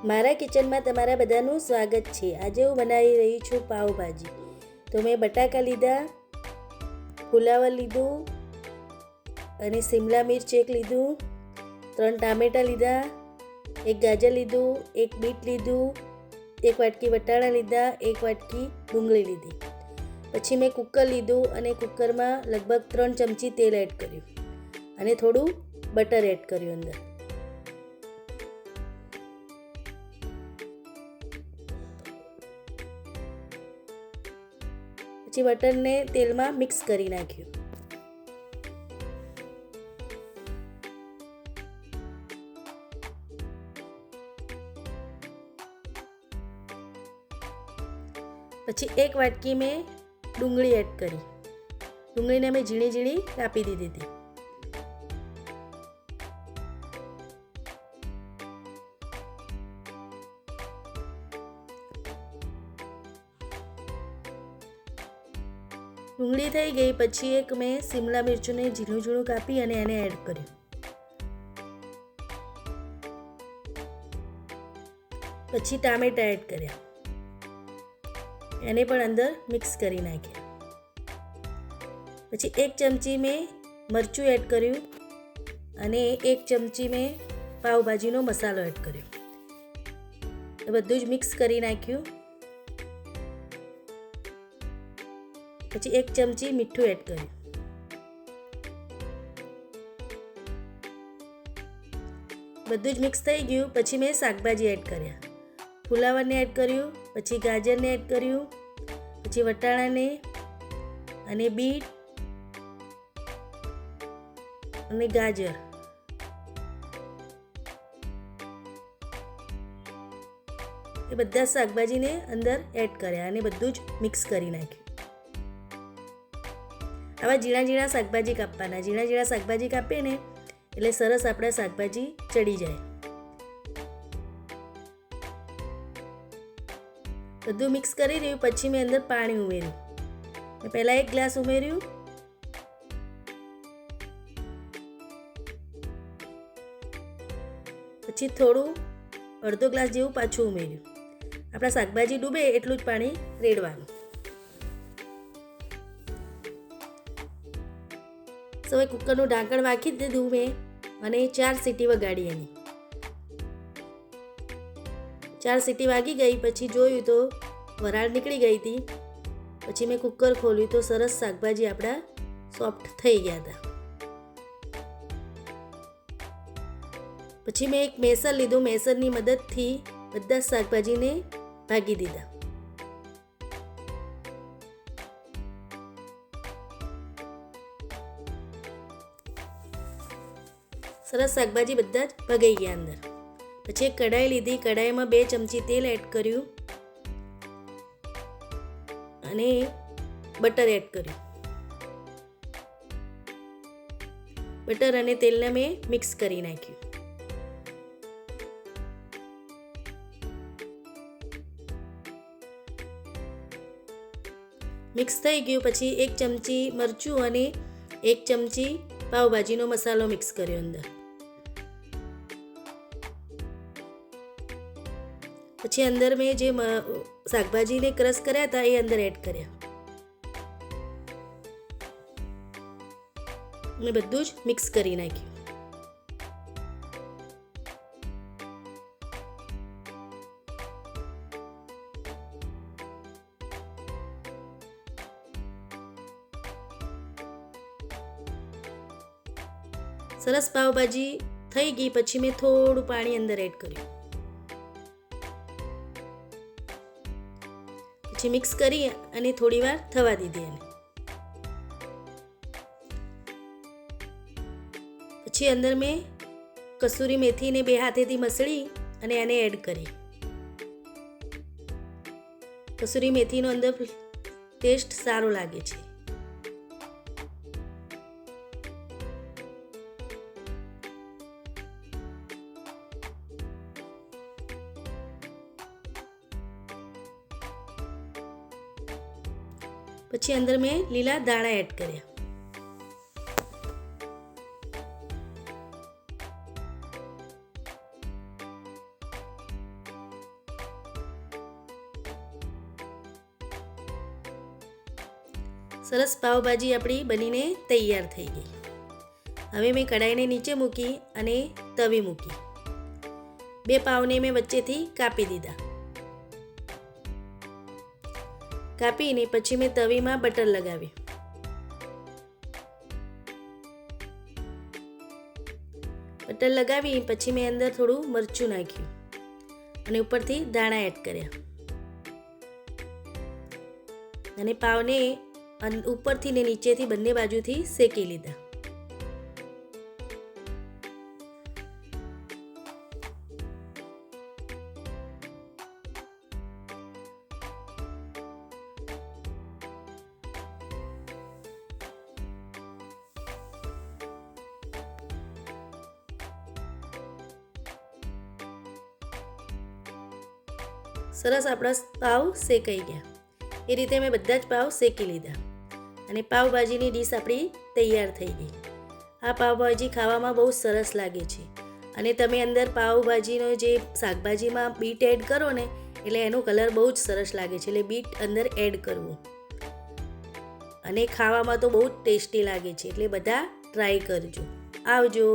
મારા કિચનમાં તમારા બધાનું સ્વાગત છે। આજે હું બનાવી રહી છું પાવભાજી। તો મેં બટાકા લીધા, ફુલાવર લીધું અને શિમલા મિર્ચ એક લીધું, 3 ટામેટાં લીધા, એક ગાજર લીધું, એક બીટ લીધું, એક વાટકી વટાણા લીધા, એક વાટકી ડુંગળી લીધી। પછી મેં કુકર લીધું અને કુકરમાં લગભગ 3 ચમચી તેલ એડ કર્યું અને થોડું બટર એડ કર્યું અંદર। પછી બટરને તેલમાં મિક્સ કરી નાખ્યું। પછી એક વાટકી મેં ડુંગળી એડ કરી। ડુંગળીને મેં ઝીણી ઝીણી કાપી દીધી હતી। ડુંગળી થઈ ગઈ પછી એક મેં શિમલા મિર્ચને ઝીણું ઝીણું કાપી અને એને એડ કર્યું। પછી ટામેટાં એડ કર્યા, એને પણ અંદર મિક્સ કરી નાખ્યા। પછી 1 ચમચી મેં મરચું એડ કર્યું અને 1 ચમચી મેં પાવભાજીનો મસાલો એડ કર્યો। એ બધું જ મિક્સ કરી નાખ્યું। પછી 1 ચમચી મીઠું એડ કર્યું। બધું જ મિક્સ થઈ ગયું પછી મેં શાકભાજી એડ કર્યા। ફુલાવરને એડ કર્યું, પછી ગાજરને એડ કર્યું, પછી વટાણાને અને બીટ અને ગાજર, એ બધા શાકભાજીને અંદર એડ કર્યા અને બધું જ મિક્સ કરી નાખ્યું। આવા ઝીણા ઝીણા શાકભાજી કાપવાના। ઝીણા ઝીણા શાકભાજી કાપીએ ને એટલે સરસ આપણા શાકભાજી ચડી જાય। બધું મિક્સ કરી રહ્યું પછી મેં અંદર પાણી ઉમેર્યું। મેં પહેલાં 1 ગ્લાસ ઉમેર્યું, પછી થોડું અડધો ગ્લાસ જેવું પાછું ઉમેર્યું। આપણા શાકભાજી ડૂબે એટલું જ પાણી રેડવાનું। હવે કુકરનું ઢાંકણ વાંકી દીધું મેં અને 4 સીટી વગાડી એની। 4 સીટી વાગી ગઈ પછી જોયું તો વરાળ નીકળી ગઈ હતી। પછી મેં કુકર ખોલ્યું તો સરસ શાકભાજી આપણા સોફ્ટ થઈ ગયા હતા। પછી મેં એક મેસર લીધું, મેસરની મદદથી બધા શાકભાજીને ભાગી દીધા। સરસ શાકભાજી બધા જ ભગાઈ ગયા અંદર। પછી એક કઢાઈ લીધી, કઢાઈમાં 2 ચમચી તેલ એડ કર્યું અને બટર એડ કર્યું। બટર અને તેલને મેં મિક્સ કરી નાખ્યું। મિક્સ થઈ ગયું પછી 1 ચમચી મરચું અને 1 ચમચી પાવભાજીનો મસાલો મિક્સ કર્યો અંદર। પછી અંદર મેં જે શાકભાજીને ક્રશ કર્યા હતા એ અંદર એડ કર્યા અને બધું જ મિક્સ કરી નાખ્યું। સરસ પાવભાજી થઈ ગઈ પછી મેં થોડું પાણી અંદર એડ કર્યું। પછી મિક્સ કરી અને થોડી વાર થવા દીધી એને। પછી અંદર મેં કસૂરી મેથીને 2 હાથેથી મસળી અને એને એડ કરી। કસૂરી મેથીનો અંદર ટેસ્ટ સારો લાગે છે। પછી અંદર મેં લીલા ધાણા એડ કર્યા। સરસ પાવભાજી આપણી બનીને તૈયાર થઈ ગઈ. હવે મેં કઢાઈને નીચે મૂકી અને તવી મૂકી. 2 પાવને મેં વચ્ચેથી કાપી દીધા. કાપીને પછી મેં તવીમાં બટર લગાવી. બટર લગાવી પછી મેં અંદર થોડું મરચું નાખ્યું અને ઉપરથી દાણા એડ કર્યા અને પાવને ઉપરથી ને નીચેથી બંને બાજુથી શેકી લીધા. સરસ આપણા પાવ શેકાઈ ગયા. એ રીતે મેં બધા જ પાવ શેકી લીધા અને પાવભાજીની ડીશ આપણી તૈયાર થઈ ગઈ. આ પાવભાજી ખાવામાં બહુ સરસ લાગે છે અને તમે અંદર પાવભાજીનો જે શાકભાજીમાં બીટ એડ કરો ને એટલે એનો કલર બહુ જ સરસ લાગે છે. એટલે બીટ અંદર એડ કરવું અને ખાવામાં તો બહુ જ ટેસ્ટી લાગે છે. એટલે બધા ટ્રાય કરજો. આવજો.